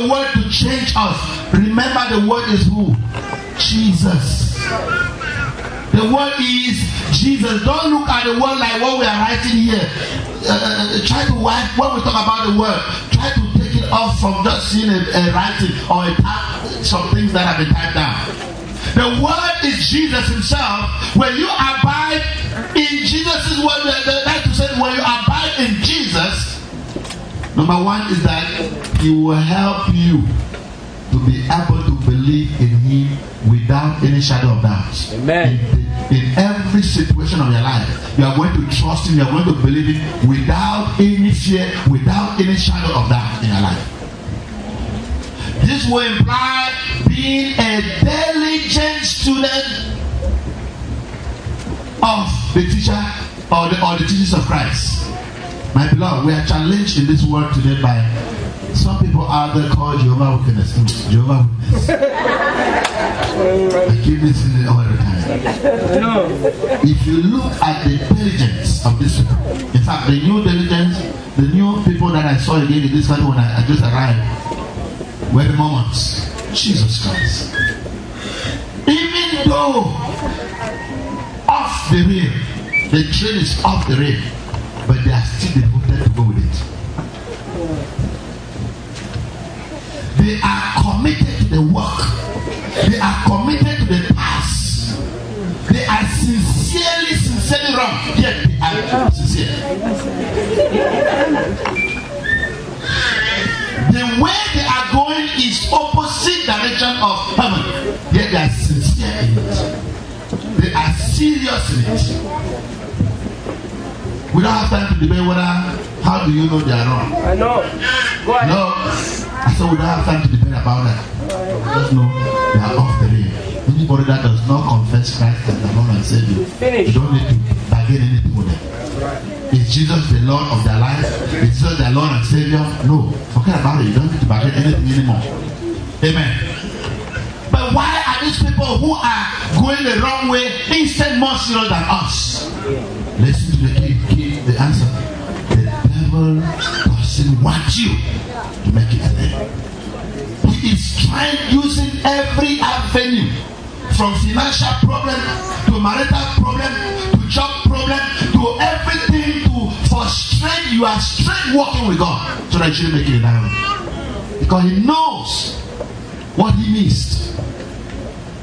the word to change us. Remember, the word is who? Jesus. The word is Jesus. Don't look at the word like what we are writing here. Try to write, when we talk about the word, try to take it off from just seeing a writing or some things that have been typed down. The word is Jesus himself. When you abide in Jesus' word, like to say, when you abide in Jesus, number one is that he will help you to be able to believe in him without any shadow of doubt. Amen. In every situation of your life, you are going to trust him, you are going to believe him without any fear, without any shadow of doubt in your life. This will imply being a diligent student of the teacher or the teachings of Christ. My beloved, we are challenged in this world today by some people out there called Jehovah's Witness. Jehovah's Witness. I keep listening all the time. If you look at the diligence of this people, in fact, the new diligence, the new people that I saw again in this country when I just arrived, were the Mormons. Jesus Christ. Even though off the rail, the train is off the rail, but they are still devoted to go with it. They are committed to the work. They are committed to the task. They are sincerely wrong. Yet they are sincere. The way they are going is opposite direction of heaven. Yet they are sincere in it. They are serious in it. We don't have time to debate whether, how do you know they are wrong? I know. Go ahead. No. I said we don't have time to debate about that. We just know they are off the rail. Anybody that does not confess Christ as the Lord and Savior, you don't need to bargain anything with them. Is Jesus the Lord of their life? Is Jesus their Lord and Savior? No. Forget about it. You don't need to bargain anything anymore. Amen. But why are these people who are going the wrong way instead more serious than us? Listen to the answer. The devil doesn't want you to make it a thing. He is trying, using every avenue, from financial problem to marital problem to job problem to everything, to frustrate you are straight walking with God so that you shouldn't make it in heaven. Because he knows what he missed.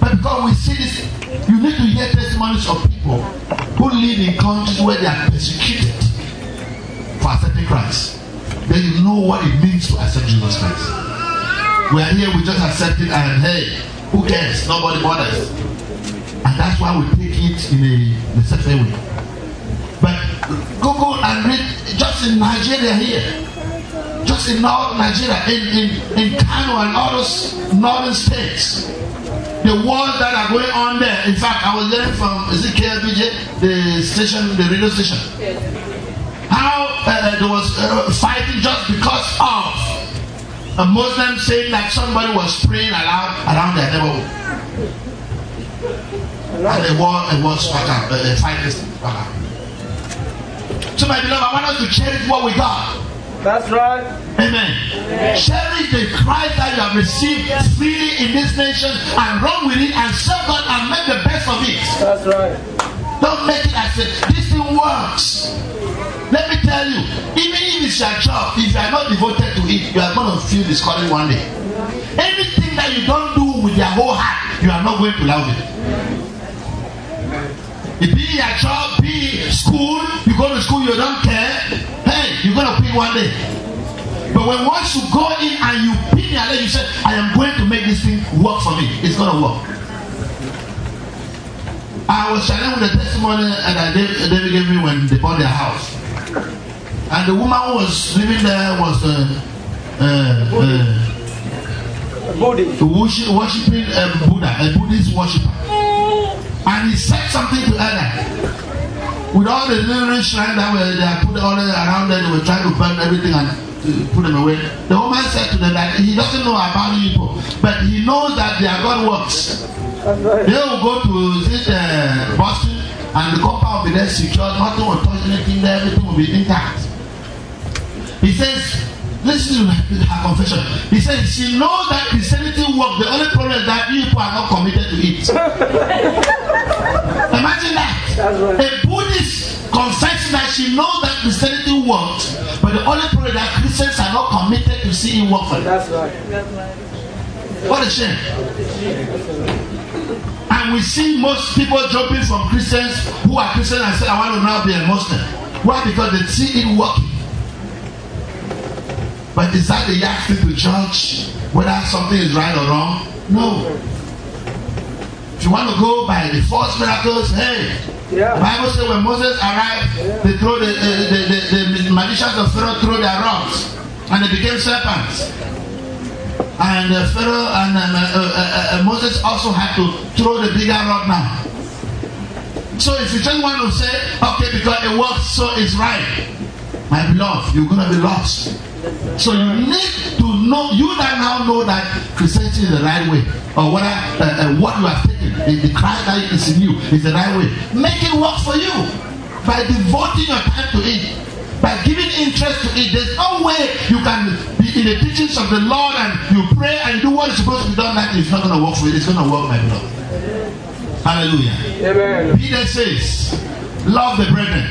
But because we see this, you need to hear testimonies of people who live in countries where they are persecuted for accepting Christ. Then you know what it means to accept Jesus Christ. We are here, we just accept it, and hey, who cares? Nobody bothers. And that's why we take it in a certain way. But go and read, just in Nigeria here, just in North Nigeria, in Kano and all those northern states, the wars that are going on there. In fact, I was learning from KLBJ, the station, the radio station, how there was fighting just because of a Muslim saying that somebody was praying aloud around their neighborhood. And the war sparked out, fighting sparked out. So my beloved, I want us to cherish what we got. That's right. Amen. Cherish the Christ that you have received freely in this nation and run with it and serve God and make the best of it. That's right. Don't make it as this thing works. Let me tell you, even if it's your job, if you are not devoted to it, you are going to feel discouraged one day. Anything that you don't do with your whole heart, you are not going to love it. It be your job, be school, you go to school, you don't care. Hey, you're going to pin one day. But when once you go in and you pin your leg, you say, I am going to make this thing work for me. It's going to work. I was sharing with the testimony that David gave me when they bought their house. And the woman who was living there was worshiping Buddha, a Buddhist worshiper. And he said something to her. With all the little shrine that they had put all around there, they were trying to burn everything and to put them away. The woman said to them that he doesn't know about people, but he knows that their God works. Right. They will go to this Boston and the compound will be there secure, nothing will touch anything there, everything will be intact. He says, listen to her confession. He said she knows that Christianity works. The only problem is that people are not committed to it. Imagine that. Right. A Buddhist confessing that she knows that Christianity works, but the only problem is that Christians are not committed to see it work for them. That's right. That's right. What a shame. And we see most people jumping from Christians who are Christians and say, I want to now be a Muslim. Why? Because they see it working. But is that the yardstick to judge whether something is right or wrong? No. If you want to go by the false miracles, hey, the Bible says when Moses arrived, they throw the magicians of Pharaoh threw their rods and they became serpents. And Pharaoh and Moses also had to throw the bigger rod now. So if you just want to say, okay, because it works, so it's right, my beloved, you're going to be lost. So you need to know, you that now know that Christianity is the right way, or whether what you have taken, the Christ that is in you is the right way. Make it work for you by devoting your time to it, by giving interest to it. There's no way you can be in the teachings of the Lord and you pray and do what is supposed to be done. That is not going to work for you. It's going to work, my beloved. Hallelujah. Amen. Peter says, love the brethren.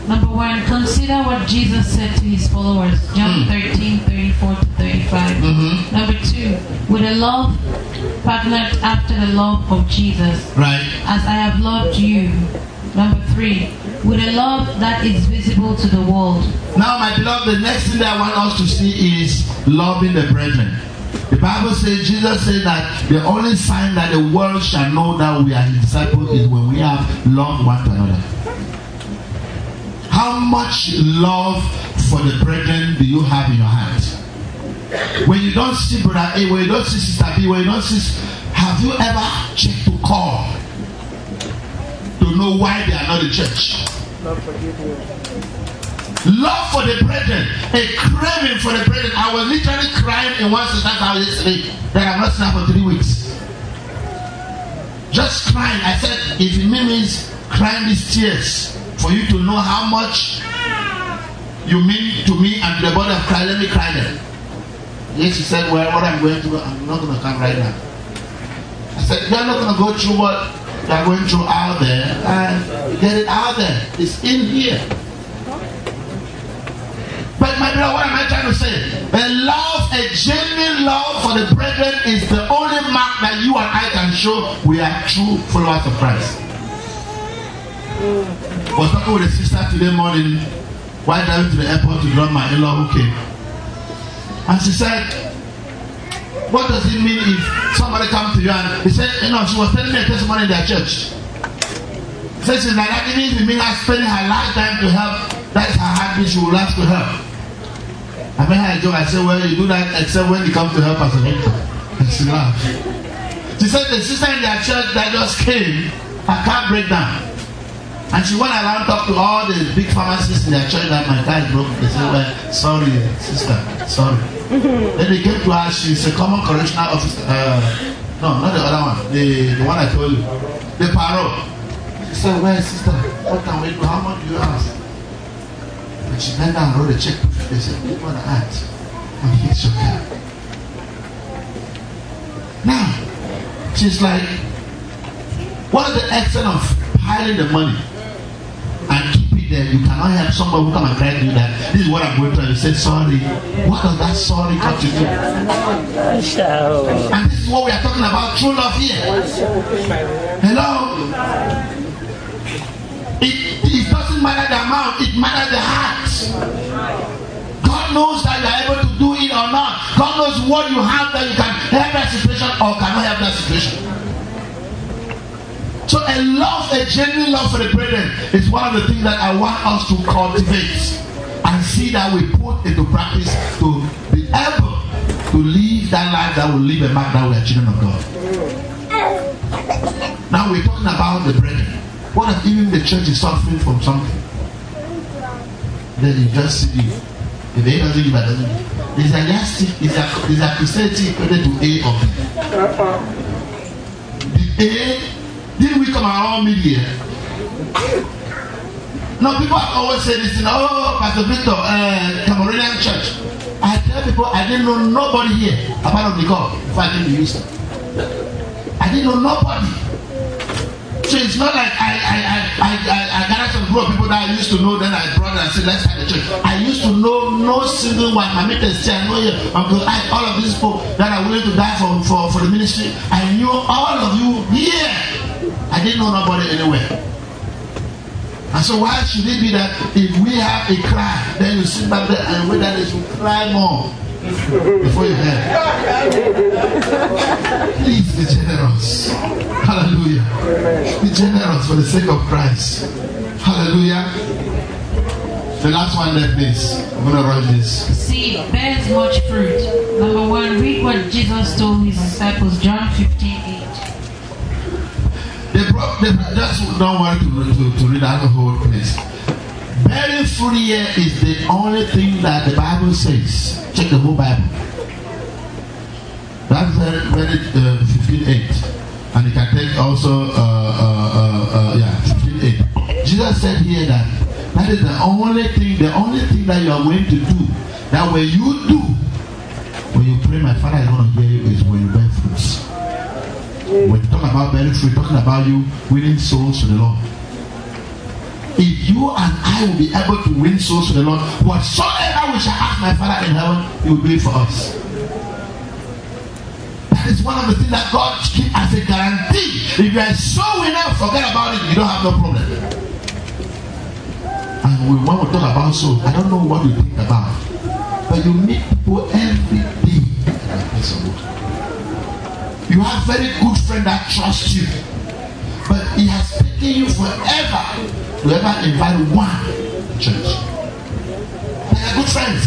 Number 1, consider what Jesus said to his followers. John 13:34-35. Number 2, with a love partnered after the love of Jesus. Right. As I have loved you. Number 3, with a love that is visible to the world. Now, my beloved, the next thing that I want us to see is loving the brethren. The Bible says, Jesus said that the only sign that the world shall know that we are his disciples is when we have loved one another. How much love for the brethren do you have in your heart? When you don't see brother A, when you don't see sister B, when you don't see, have you ever checked to call to know why they are not in church? Love for the brethren, a craving for the brethren. I was literally crying in one sister's house yesterday that I've not seen her for 3 weeks. Just crying. I said, if it means crying these tears for you to know how much you mean to me and to the body of Christ, let me cry then. Yes, she said, well, what I'm going through, I'm not going to come right now. I said, you're not going to go through what you're going through out there, and get it out there. It's in here. But my brother, what am I trying to say? A genuine love for the brethren is the only mark that you and I can show we are true followers of Christ. I was talking with a sister today morning while driving to the airport to drop my in-law who came. And she said, what does it mean if somebody comes to you and he said, you know, she was telling me a testimony in their church. She said she's like that, even if it means her spending her lifetime to help, that's her heartbeat, she will ask to help. I made her a joke. I said, well, you do that except when you come to help as a victim. And she laughed. She said the sister in their church that just came, her car break down. And she went around talk to all the big pharmacists in their church that my car is broken. They said, well, sorry, sister, sorry. Then they came to her, she's a common correctional officer. No, not the other one. The one I told you. The parole. She said, well, sister, what can we do? How much do you ask? And she bent down and wrote a check. They said, you want to act? And here's your car. Now, she's like, what is the extent of piling the money and keep it there? You cannot have somebody who come and try to do that. This is what I'm going to do. You say sorry. What does that sorry got to do? And this is what we are talking about, true love here. Hello? It doesn't matter the amount, it matters the heart. God knows that you are able to do it or not. God knows what you have that you can help that situation or cannot help that situation. So a genuine love for the brethren is one of the things that I want us to cultivate and see that we put into practice to be able to live that life that will leave a mark that we are children of God. Now we're talking about the brethren. What if even the church is suffering from something? Then you just see it. If A doesn't give, I doesn't give. Is a Christianity equated to A or B? The A, didn't we come around mid-year? No, people have always said this, oh, Pastor Victor, Cameroonian church. I tell people I didn't know nobody here apart from the God before I came to Houston. I didn't know nobody. So it's not like I gathered some group of people that I used to know, then I brought them and said, let's start the church. I used to know no single one. My meters say, I know you, Uncle I, all of these people that are willing to die for the ministry. I knew all of you here. I didn't know nobody anywhere. And so why should it be that if we have a cry, then you sit back there and wait that they should cry more before you hear? Please be generous. Hallelujah. Be generous for the sake of Christ. Hallelujah. The last one there, please. I'm going to rush this. Seed bears much fruit. Number 1, read what Jesus told his disciples, John 15:8. They just don't want to read out the whole place. Bearing fruit here is the only thing that the Bible says. Check the whole Bible. That's very 15:8. And you can take also 15:8. Jesus said here that is the only thing that you are going to do. That when you do, when you pray, my Father is going to hear you is when you bear fruits. When you talk about bearing fruit, talking about you winning souls to the Lord. If you and I will be able to win souls to the Lord, whatsoever we shall ask my Father in heaven, He will do it for us. That is one of the things that God gives as a guarantee. If you are so winner, forget about it. You don't have no problem. And when we talk about souls, I don't know what you think about, but you meet people every day at the place of work. You have very good friend that trusts you, but he has taken you forever to ever invite one to church. They are good friends.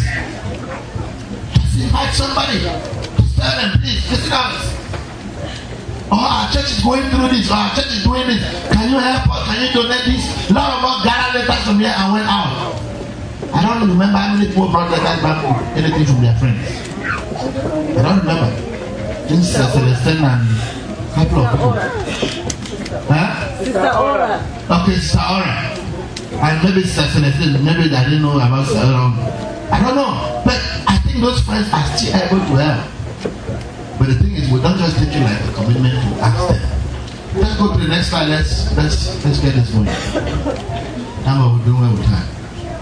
Just invite somebody. Just tell them, please, visit us. Oh, our church is going through this. Or our church is doing this. Can you help us? Can you donate this? A lot of us gathered letters from here and went out. I don't remember how many people brought letters back with anything from their friends. I don't remember. Just Celestine and a couple of people. Huh? Sister Aura. Okay, Sister Aura. And maybe Sister Celestine, maybe I didn't know about Sister Aura. I don't know. But I think those friends are still able to help. But the thing is, we don't just take it like a commitment to ask them. Let's go to the next slide. Let's get this going. Now we're doing well with time.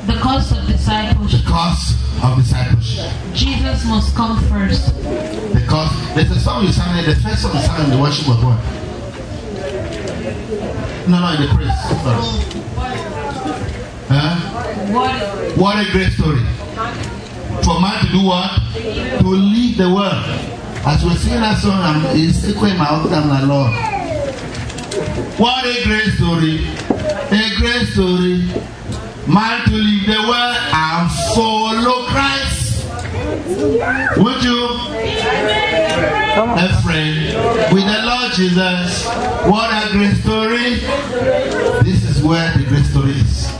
The cost of discipleship. The cost of discipleship. Jesus must come first. Because there's a song you sang, the first song you sang in the worship was what? No, in the praise. Sorry. Huh? What a great story. For man to do what? To leave the world. As we're singing that song, it's echoing my heart. I'm like, Lord. What a great story. A great story. Man to leave the world and follow Christ. Would you? A friend with the Lord Jesus. What a great story. This is where the great story is.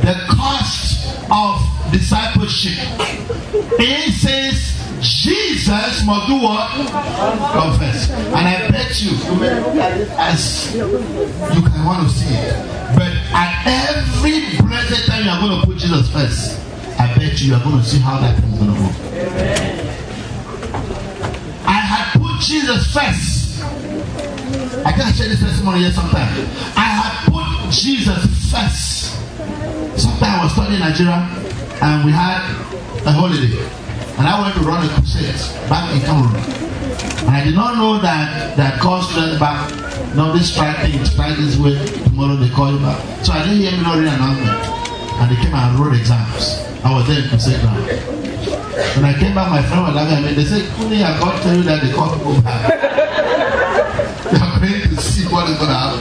The cost of discipleship. It says Jesus must do what? Confess. And I bet you may look at it as you can want to see it. But at every blessed time you are going to put Jesus first, I bet you are going to see how that thing is going to go. I had put Jesus first. I can't share this testimony here sometime. I had put Jesus first. Sometime I was studying in Nigeria and we had a holiday. And I went to run a crusade back in Cameroon. And I did not know that call students back. No, this strike this way. Tomorrow they call you back. So I didn't hear me not read announcement. And they came and wrote exams. I was there in crusade ground. When I came back, my friend was laughing at me. They said, Kuni, I got to tell you that they called to go back. They are going to see what is going to happen.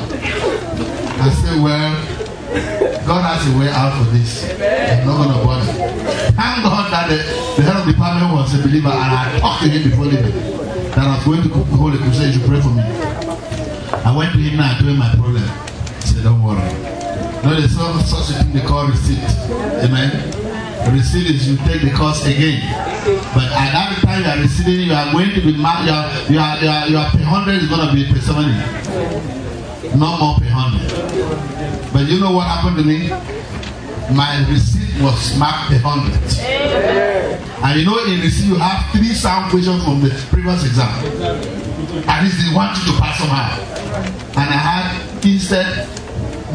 I said, well, God has a way out for this. I'm not going to bother. Thank God that the head of the department was a believer and I talked to him before leaving. That I was going to hold a crusade, you should pray for me. I went to him now and told him my problem. He said, don't worry. No, there's such a thing they call receipt. Amen. The receipt is you take the course again. But at that time you are receiving, you are going to be mad. Your per 100 is going to be per 70. No more per 100. But you know what happened to me? my receipt was marked 100. And you know, in receipt you have 3 sound questions from the previous exam. At least they want you to pass somehow. And I had instead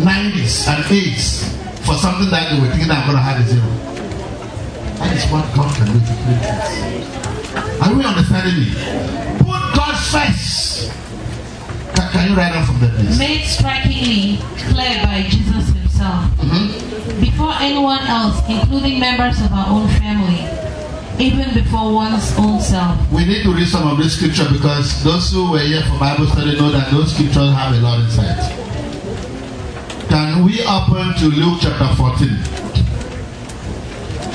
90s and 8s for something that they were thinking I'm going to have a 0. That is what God can do to create things. Are we understanding me? Put God first. Can you write down from that, please? Made strikingly clear by Jesus himself. Before anyone else, including members of our own family, even before one's own self. We need to read some of this scripture because those who were here for Bible study know that those scriptures have a lot inside. Can we open to Luke chapter 14?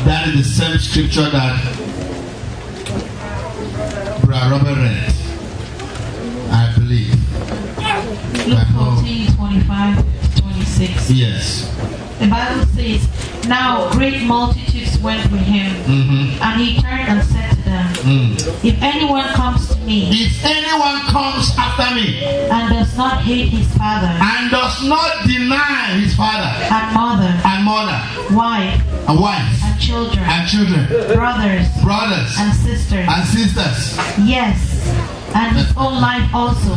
That is the same scripture that Brother Robert read, I believe. Luke 14, 25 to 26. Yes. The Bible says, now great multitudes went with him, and he turned and said to them, if anyone comes to me, if anyone comes after me, and does not hate his father, and does not deny his father, and mother, wife, and children, brothers, and sisters, yes, and his own life also,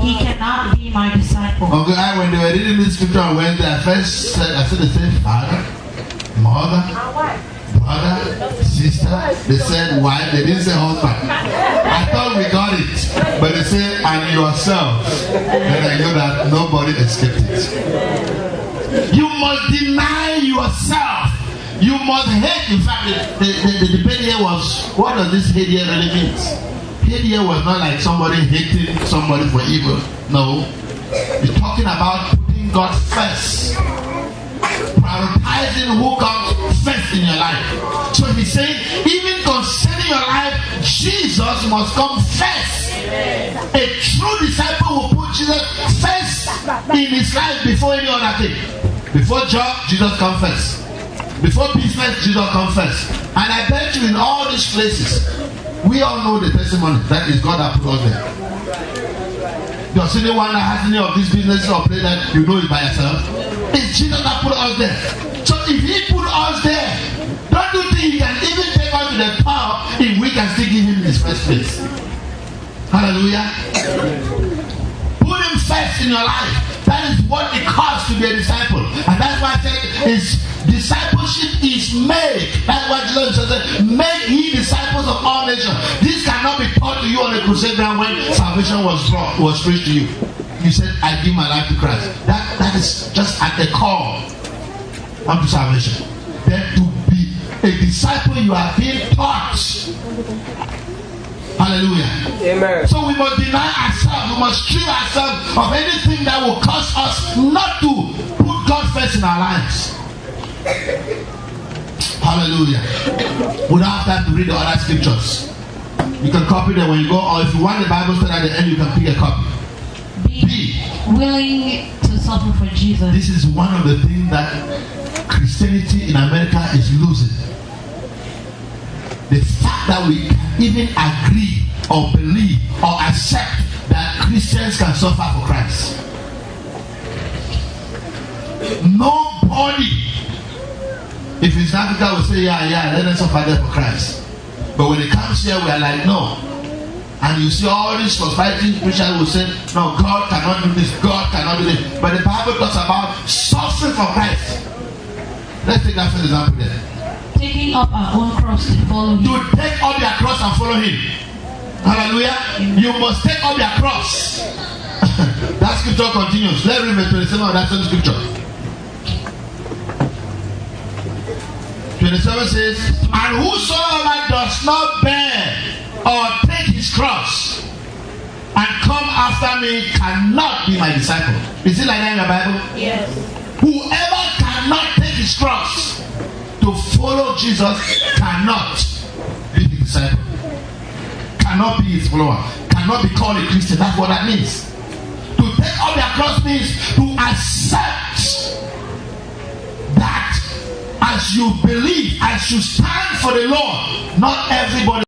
he cannot be my disciple. Okay, when they were reading this scripture on Wednesday, I said the same father, mother, brother, sister. They said wife. They didn't say husband. I thought we got it, but they said and yourself. Then I know that nobody escaped it. You must deny yourself. You must hate. In fact, the debate here was, what does this hate here really mean? Hate here was not like somebody hating somebody for evil. No. It's talking about putting God first. Prioritizing who comes first in your life. So he's saying, even concerning your life, Jesus must come first. A true disciple will put Jesus first in his life before any other thing. Before job, Jesus comes first. Before business, Jesus comes first. And I bet you in all these places, we all know the testimony that is God that put us there. Does anyone that has any of these businesses or play that you know it by yourself? It's Jesus that put us there. So if he put us there, don't you think he can even take us to the top if we can still give him his first place? Hallelujah. Put him first in your life. That is what it costs to be a disciple. And that's why I said discipleship is made. That's what Jesus said. Make ye disciples of all nations. This cannot be taught to you on a crusade ground when salvation was preached to you. You said, I give my life to Christ. That is just at the call unto salvation. Then to be a disciple, you are being taught. Hallelujah. Amen. So we must deny ourselves. We must strip ourselves of anything that will cause us not to put God first in our lives. Hallelujah. We don't have time to read the other scriptures. You can copy them when you go, or if you want the Bible study at the end, you can pick a copy. Be willing to suffer for Jesus. This is one of the things that Christianity in America is losing. The fact that we can even agree or believe or accept that Christians can suffer for Christ. Nobody, if it's Africa, will say, yeah, let them suffer there for Christ. But when it comes here, we are like, no. And you see all these society preachers will say, no, God cannot do this, God cannot do this. But the Bible talks about suffering for Christ. Let's take that for example there. Taking up our own cross to follow him. To take up their cross and follow him. Hallelujah. You must take up their cross. That scripture continues. Let's read verse 27 of that same scripture. 27 says, and whosoever does not bear or take his cross and come after me cannot be my disciple. Is it like that in the Bible? Yes. Whoever cannot take his cross to follow Jesus cannot be his disciple. Cannot be his follower. Cannot be called a Christian. That's what that means. To take up their cross means to accept that as you believe, as you stand for the Lord, not everybody